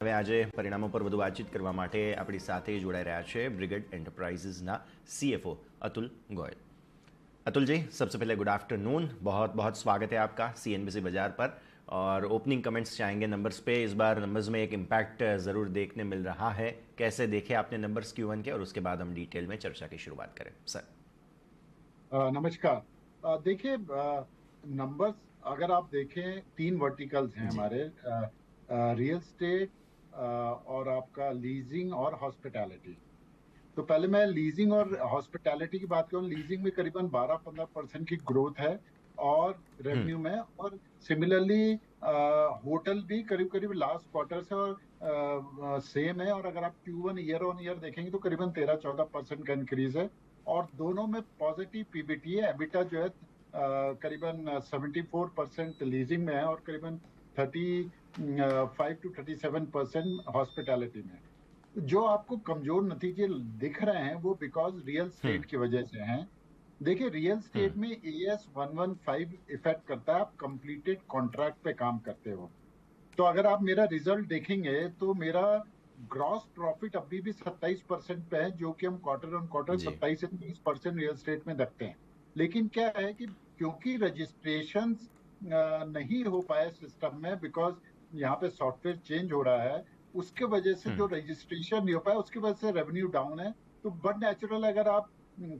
હવે આજે પરિણામો પર વધુ વાતચીત કરવા માટે આપણી સાથે જોડાઈ રહ્યા છે બ્રિગેડ એન્ટરપ્राइजेज़ના सीएफओ अतुल गोयल। अतुल जी, सबसे पहले गुड आफ्टरनून, बहुत बहुत स्वागत है आपका सीएनबीसी बाजार पर। और ओपनिंग कमेंट्स चाहेंगे नंबर्स पे। इस बार नंबर्स में एक इम्पैक्ट ज़रूर देखने मिल रहा है, कैसे देखे आपने नंबर्स Q1 के, और उसके बाद हम डिटेल में चर्चा की शुरुआत करें सर। नमस्कार। देखिए, नंबर्स अगर आप देखें, तीन वर्टिकल्स हैं जी। हमारे, रियल एस्टेट और आपका लीजिंग और हॉस्पिटैलिटी। तो पहले मैं लीजिंग और हॉस्पिटैलिटी की बात करूं। लीजिंग में करीबन 12-15% की ग्रोथ है और रेवेन्यू में, और सिमिलरली होटल भी करीब करीब लास्ट क्वार्टर से और सेम है। और अगर आप Q1 ईयर ऑन ईयर देखेंगे तो करीबन 13-14% का इंक्रीज है, और दोनों में पॉजिटिव पीबीटी है। एबिटा जो है करीबन 74% लीजिंग में है और करीबन 35-37% हॉस्पिटैलिटी में। जो आपको कमजोर नतीजे दिख रहे हैं वो बिकॉज रियल स्टेट की वजह से हैं। देखिए, रियल स्टेट में AS 115 इफेक्ट करता है। आप कंप्लीटेड कॉन्ट्रैक्ट पे काम करते हो, तो अगर आप मेरा रिजल्ट देखेंगे तो मेरा ग्रॉस प्रॉफिट अभी भी 27% पे है, जो कि हम क्वार्टर ऑन क्वार्टर जी। 27 से 30% रियल स्टेट में रखते हैं। लेकिन क्या है कि क्योंकि रजिस्ट्रेशन नहीं हो पाए सिस्टम में, बिकॉज यहाँ पे सॉफ्टवेयर चेंज हो रहा है, उसके वजह से जो रजिस्ट्रेशन नहीं हो पाया उसकी वजह से रेवेन्यू डाउन है। तो बट नेचुरल, अगर आप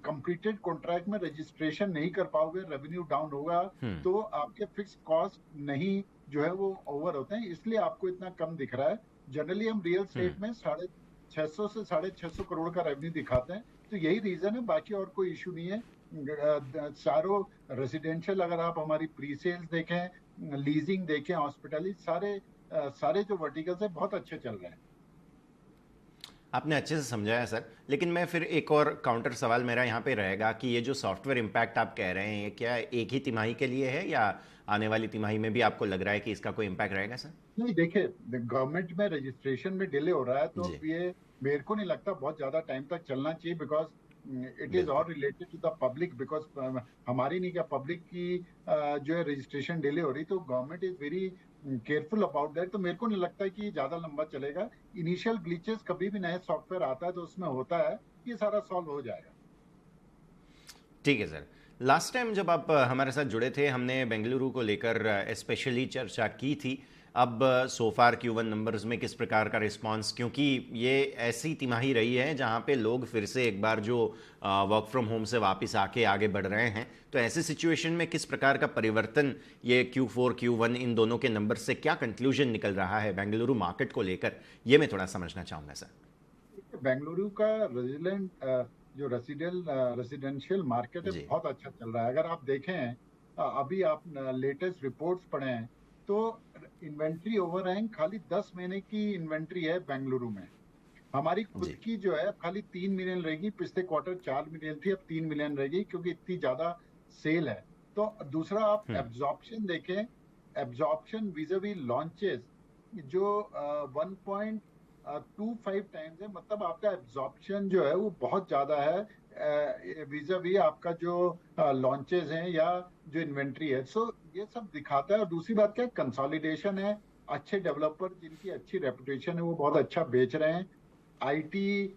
कंप्लीटेड कॉन्ट्रैक्ट में रजिस्ट्रेशन नहीं कर पाओगे, रेवेन्यू डाउन होगा, तो आपके फिक्स कॉस्ट नहीं जो है वो ओवर होते हैं, इसलिए आपको इतना कम दिख रहा है। जनरली हम रियल स्टेट में 650 से 650 करोड़ का रेवेन्यू दिखाते हैं, तो यही रीजन है, बाकी और कोई इशू नहीं है। चारों रेजिडेंशियल, अगर आप हमारी प्री सेल्स देखें, लीजिंग देखें, हॉस्पिटलिटी, सारे जो वर्टिकल्स है बहुत अच्छे चल रहे हैं। आपने अच्छे से समझाया सर, लेकिन मैं फिर एक और काउंटर सवाल मेरा यहाँ पे रहेगा कि ये जो सॉफ्टवेयर इम्पैक्ट आप कह रहे हैं, ये क्या एक ही तिमाही के लिए है या आने वाली तिमाही में भी आपको लग रहा है कि इसका कोई इम्पैक्ट रहेगा सर? नहीं, देखिए, गवर्नमेंट में रजिस्ट्रेशन में डिले हो रहा है, तो जी। अब ये मेरे को नहीं लगता बहुत ज्यादा टाइम तक चलना चाहिए, बिकॉज इट इज बिल्कुल। और related to the public. Because हमारी नहीं, क्या पब्लिक की जो है रजिस्ट्रेशन डिले हो रही, तो government is very careful about that. तो मेरे को नहीं लगता है कि ये ज्यादा लंबा चलेगा। इनिशियल ग्लिचेस कभी भी नया सॉफ्टवेयर आता है तो उसमें होता है, ये सारा सॉल्व हो जाएगा। ठीक है सर। लास्ट टाइम जब आप हमारे साथ जुड़े थे, हमने बेंगलुरु को लेकर स्पेशली चर्चा की थी। अब सोफार Q1 नंबर्स में किस प्रकार का रिस्पांस, क्योंकि ये ऐसी तिमाही रही है जहां पे लोग फिर से एक बार जो वर्क फ्रॉम होम से वापस आके आगे बढ़ रहे हैं, तो ऐसी सिचुएशन में किस प्रकार का परिवर्तन ये Q4 Q1 इन दोनों के नंबर से क्या कंक्लूजन निकल रहा है बेंगलुरु मार्केट को लेकर, ये मैं थोड़ा समझना चाहूँगा सर। बेंगलुरु का जो रेसिडेंशियल मार्केट है जी। बहुत अच्छा चल रहा है। अगर आप देखें, अभी आप लेटेस्ट रिपोर्ट्स पढ़ें तो इन्वेंट्री ओवरहैंग खाली 10 महीने की इन्वेंट्री है बेंगलुरु में। हमारी खुद जी। की जो है अब खाली 3 मिलियन रहेगी। पिछले क्वार्टर 4 मिलियन थी, अब 3 मिलियन रहेगी, क्योंकि इतनी ज्यादा सेल है। तो दूसरा, आप एब्जॉर्प्शन देखें, एब्जॉर्प्शन विजावी लॉन्चेस जो 1.25 टाइम्स है, मतलब आपका एब्जॉर्प्शन जो है वो बहुत ज्यादा है विजावी आपका जो लॉन्चेस हैं या जो इन्वेंट्री है। सो ये सब दिखाता है। और दूसरी बात क्या है, कंसोलिडेशन है। अच्छे डेवलपर जिनकी अच्छी रेपुटेशन है वो बहुत अच्छा बेच रहे हैं। IT,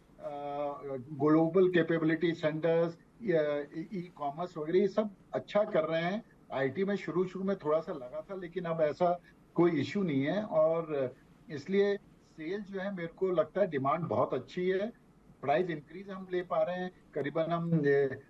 global capability centres, e commerce वगैरह, ये सब अच्छा कर रहे हैं। आईटी में शुरू शुरू में थोड़ा सा लगा था, लेकिन अब ऐसा कोई इशू नहीं है, और इसलिए सेल जो है मेरे को लगता है डिमांड बहुत अच्छी है। प्राइस इंक्रीज हम ले पा रहे हैं करीबन।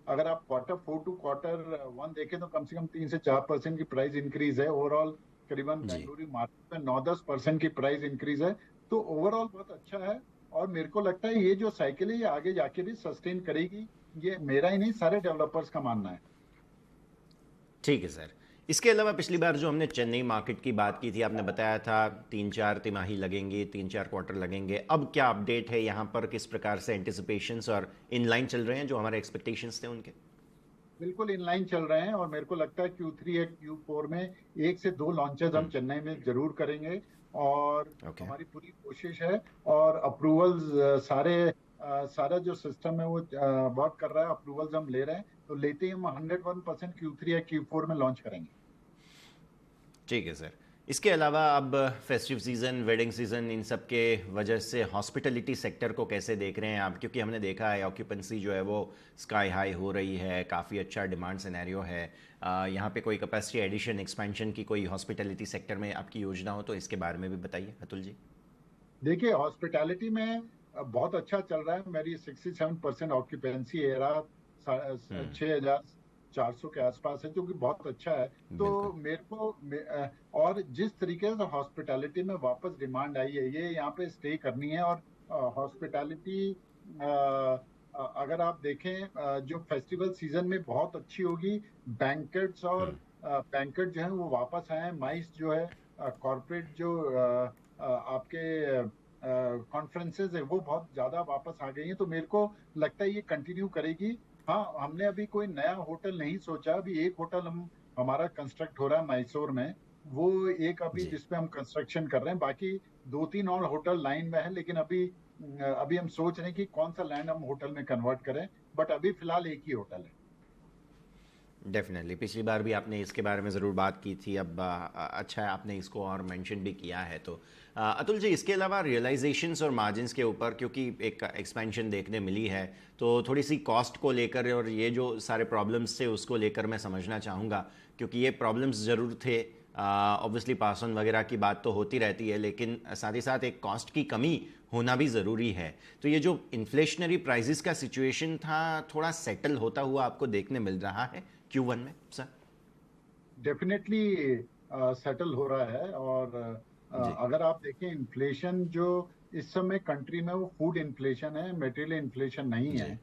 अगर आप Q4 to Q1 देखें तो कम से कम 3 से 4% की प्राइस इंक्रीज है ओवरऑल। करीबन जी। बेंगलुरु मार्केट में 9-10% की प्राइस इंक्रीज है। तो ओवरऑल बहुत अच्छा है, और मेरे को लगता है ये जो साइकिल है ये आगे जाके भी सस्टेन करेगी। ये मेरा ही नहीं, सारे डेवलपर्स का मानना है। ठीक है सर। इसके अलावा पिछली बार जो हमने चेन्नई मार्केट की बात की थी, आपने बताया था 3-4 तिमाही लगेंगी, 3-4 क्वार्टर लगेंगे। अब क्या अपडेट है यहाँ पर, किस प्रकार से एंटिसिपेशंस और इनलाइन चल रहे हैं जो हमारे एक्सपेक्टेशंस थे उनके? बिल्कुल इनलाइन चल रहे हैं, और मेरे को लगता है Q3 या Q4 में 1 से 2 लॉन्चेस हम चेन्नई में जरूर करेंगे, और ओके। हमारी पूरी कोशिश है। और अप्रूवल्स सारा जो सिस्टम है वो वर्क कर रहा है। अप्रूवल्स हम ले रहे हैं, तो लेते ही हम 101% Q3 या Q4 में लॉन्च करेंगे। ठीक है सर। इसके अलावा अब फेस्टिव सीज़न, वेडिंग सीज़न, इन सब के वजह से हॉस्पिटैलिटी सेक्टर को कैसे देख रहे हैं आप? क्योंकि हमने देखा है ऑक्यूपेंसी जो है वो स्काई हाई हो रही है, काफ़ी अच्छा डिमांड सिनेरियो है। यहाँ पे कोई कैपेसिटी एडिशन, एक्सपेंशन की कोई हॉस्पिटैलिटी सेक्टर में आपकी योजना हो तो इसके बारे में भी बताइए अतुल जी। देखिए हॉस्पिटैलिटी में बहुत अच्छा चल रहा है। मेरी 67% ऑक्यूपेंसी एरा हम्म। 6,400 के आसपास है, जो कि बहुत अच्छा है। तो बिल्कुल। मेरे को और जिस तरीके से हॉस्पिटैलिटी में वापस डिमांड आई है, ये यहाँ पे स्टे करनी है। और हॉस्पिटैलिटी अगर आप देखें जो फेस्टिवल सीजन में बहुत अच्छी होगी। बैंकेट्स और बैंकेट जो है वो वापस आए हैं। माइस जो है कॉर्पोरेट जो आपके कॉन्फ्रेंसेज है वो बहुत ज्यादा वापस आ गई हैं। तो मेरे को लगता है ये कंटिन्यू करेगी। हाँ, हमने अभी कोई नया होटल नहीं सोचा। अभी एक होटल हमारा कंस्ट्रक्ट हो रहा है मैसूर में। वो एक अभी जी। जिसपे हम कंस्ट्रक्शन कर रहे हैं। बाकी दो तीन और होटल लाइन में है, लेकिन अभी हम सोच रहे हैं कि कौन सा लैंड हम होटल में कन्वर्ट करें। बट अभी फिलहाल एक ही होटल है। डेफिनेटली पिछली बार भी आपने इसके बारे में ज़रूर बात की थी। अब अच्छा है आपने इसको और मेंशन भी किया है। तो अतुल जी, इसके अलावा रियलाइजेशंस और मार्जिन्स के ऊपर क्योंकि एक एक्सपेंशन देखने मिली है, तो थोड़ी सी कॉस्ट को लेकर और ये जो सारे प्रॉब्लम्स थे उसको लेकर मैं समझना चाहूँगा, क्योंकि ये प्रॉब्लम्स ज़रूर थे। ऑब्वियसली पास ऑन वगैरह की बात तो होती रहती है, लेकिन साथ ही साथ एक कॉस्ट की कमी होना भी ज़रूरी है। तो ये जो इन्फ्लेशनरी प्राइजेस का सिचुएशन था, थोड़ा सेटल होता हुआ आपको देखने मिल रहा है Q1 में सर? डेफिनेटली सेटल हो रहा है। और जी। अगर आप देखें इन्फ्लेशन जो इस समय कंट्री में, वो फूड इन्फ्लेशन है, मटेरियल इन्फ्लेशन नहीं है। जी।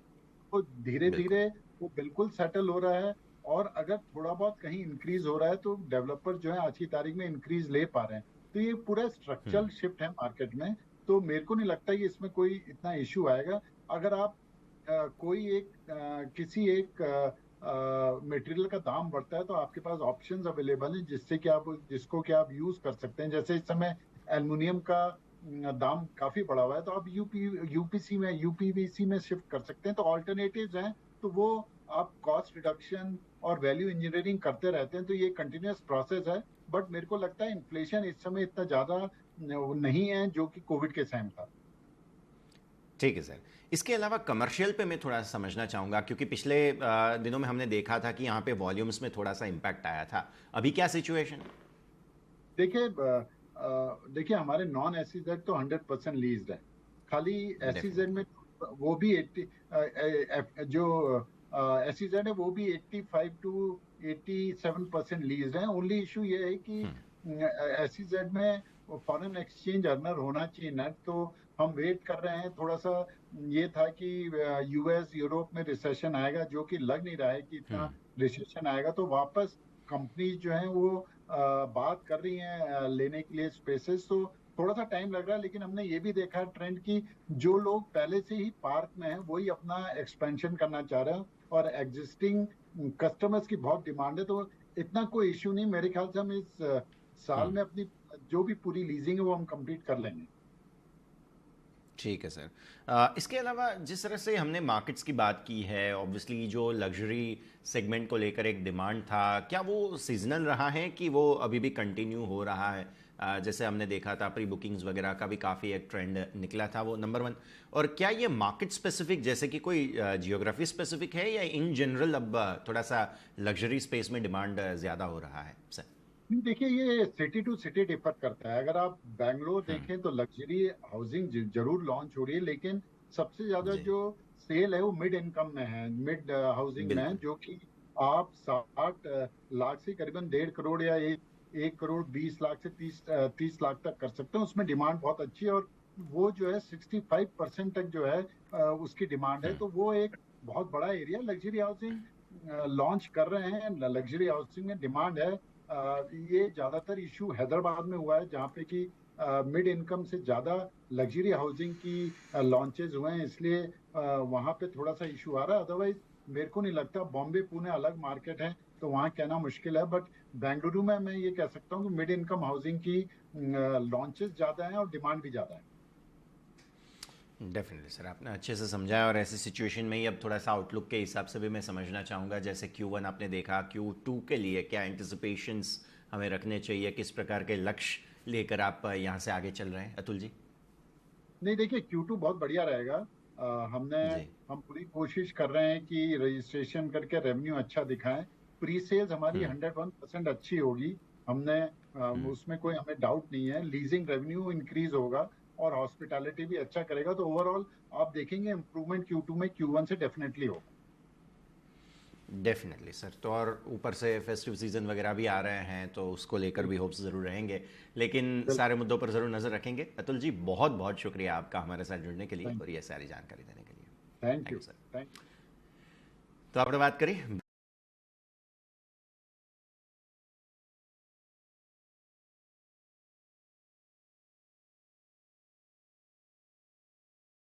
तो धीरे बिल्कुल। धीरे वो बिल्कुल सेटल हो रहा है। और अगर थोड़ा बहुत कहीं इंक्रीज हो रहा है तो डेवलपर जो है आज की तारीख में इंक्रीज ले पा रहे हैं। तो ये पूरा स्ट्रक्चरल शिफ्ट है मार्केट में। तो मेरे को नहीं लगता कि इसमें कोई इतना इश्यू आएगा। अगर आप कोई किसी एक मटेरियल का दाम बढ़ता है तो आपके पास ऑप्शंस अवेलेबल हैं जिससे कि आप जिसको कि आप यूज कर सकते हैं। जैसे इस समय एल्युमिनियम का दाम काफी बढ़ा हुआ है, तो आप यूपीसी में यूपीवीसी में शिफ्ट कर सकते हैं। तो ऑल्टरनेटिव्स हैं। तो वो आप कॉस्ट रिडक्शन और वैल्यू इंजीनियरिंग करते रहते हैं। तो ये कंटिन्यूअस प्रोसेस है। बट मेरे को लगता है इन्फ्लेशन इस समय इतना ज्यादा नहीं है जो कि कोविड के टाइम था। ठीक है सर। इसके अलावा कमर्शियल पे मैं थोड़ा सा समझना चाहूँगा, क्योंकि पिछले दिनों में हमने देखा था कि यहाँ पे वॉल्यूम्स में थोड़ा सा इम्पैक्ट आया था। अभी क्या सिचुएशन? देखिए देखिए हमारे नॉन एसईजेड तो 100% लीज्ड है। खाली एसईजेड में डेफिनेटली। वो भी 80 जो एसईजेड है वो भी 85 to 87% लीज्ड है। ओनली इशू ये है कि एसईजेड में फॉरेन एक्सचेंज अर्नर होना चाहिए नेट। तो हम वेट कर रहे हैं थोड़ा सा। ये था कि यूएस यूरोप में रिसेशन आएगा, जो कि लग नहीं रहा है कि इतना रिसेशन आएगा। तो वापस कंपनीज जो है वो बात कर रही हैं लेने के लिए स्पेसेस। तो थोड़ा सा टाइम लग रहा है, लेकिन हमने ये भी देखा है ट्रेंड की जो लोग पहले से ही पार्क में हैं वही अपना एक्सपेंशन करना चाह रहे हैं। और एग्जिस्टिंग कस्टमर्स की बहुत डिमांड है। तो इतना कोई इश्यू नहीं। मेरे ख्याल से हम इस साल में अपनी जो भी पूरी लीजिंग है वो हम कंप्लीट कर लेंगे। ठीक है सर। इसके अलावा जिस तरह से हमने मार्केट्स की बात की है, ऑब्वियसली जो लग्जरी सेगमेंट को लेकर एक डिमांड था, क्या वो सीजनल रहा है कि वो अभी भी कंटिन्यू हो रहा है? जैसे हमने देखा था प्री बुकिंग्स वगैरह का भी काफ़ी एक ट्रेंड निकला था, वो नंबर वन। और क्या ये मार्केट स्पेसिफिक, जैसे कि कोई जियोग्राफी स्पेसिफिक है, या इन जनरल अब थोड़ा सा लग्जरी स्पेस में डिमांड ज़्यादा हो रहा है सर? नहीं, देखिए ये सिटी टू सिटी डिफर करता है। अगर आप बैंगलोर देखें तो लग्जरी हाउसिंग जरूर लॉन्च हो रही है, लेकिन सबसे ज्यादा जी। जो सेल है वो मिड इनकम में है, मिड हाउसिंग में है। बिल्कुल। जो कि आप 60 लाख से करीबन 1.5 करोड़ या 1 करोड़ 20 लाख से 30 लाख तक कर सकते हैं। उसमें डिमांड बहुत अच्छी है। और वो जो है 65% तक जो है उसकी डिमांड है। तो वो एक बहुत बड़ा एरिया लग्जरी हाउसिंग लॉन्च कर रहे हैं। लग्जरी हाउसिंग में डिमांड है। ये ज्यादातर इशू हैदराबाद में हुआ है, जहाँ पे कि मिड इनकम से ज्यादा लग्जरी हाउसिंग की लॉन्चेस हुए हैं। इसलिए वहाँ पे थोड़ा सा इशू आ रहा है। अदरवाइज मेरे को नहीं लगता। बॉम्बे पुणे अलग मार्केट है, तो वहाँ कहना मुश्किल है। बट बेंगलुरु में मैं ये कह सकता हूँ कि मिड इनकम हाउसिंग की लॉन्चेस ज्यादा हैं और डिमांड भी ज्यादा है। डेफिनेटली सर, आपने अच्छे से समझाया। और ऐसी सिचुएशन में ही अब थोड़ा सा आउटलुक के हिसाब से भी मैं समझना चाहूँगा। जैसे Q1 आपने देखा, Q2 के लिए क्या एंटिसिपेशंस हमें रखने चाहिए, किस प्रकार के लक्ष्य लेकर आप यहाँ से आगे चल रहे हैं अतुल जी? नहीं देखिए, Q2 बहुत बढ़िया रहेगा। हमने जी। हम पूरी कोशिश कर रहे हैं कि रजिस्ट्रेशन करके रेवेन्यू अच्छा दिखाएं। प्री सेल्स हमारी हम्म। 101% अच्छी होगी। हमने हम्म। उसमें कोई हमें डाउट नहीं है। लीजिंग रेवेन्यू इंक्रीज होगा और हॉस्पिटैलिटी भी अच्छा करेगा, तो ओवरऑल आप देखेंगे इम्प्रूवमेंट Q2 में Q1 से डेफिनेटली होगा। Definitely sir. तो और ऊपर से फेस्टिव सीजन वगैरह भी आ रहे हैं, तो उसको लेकर भी बिल्कुल होप्स ज़रूर रहेंगे। लेकिन बिल्कुल। सारे मुद्दों पर ज़रूर नज़र रखेंगे। अतुल जी, बहुत बहुत शुक्रिया आपका हमारे साथ जुड़ने के लिए थैंक और ये सारी जानकारी देने के लिए। Thank thank you. You sir. Thank तो आपने बात करी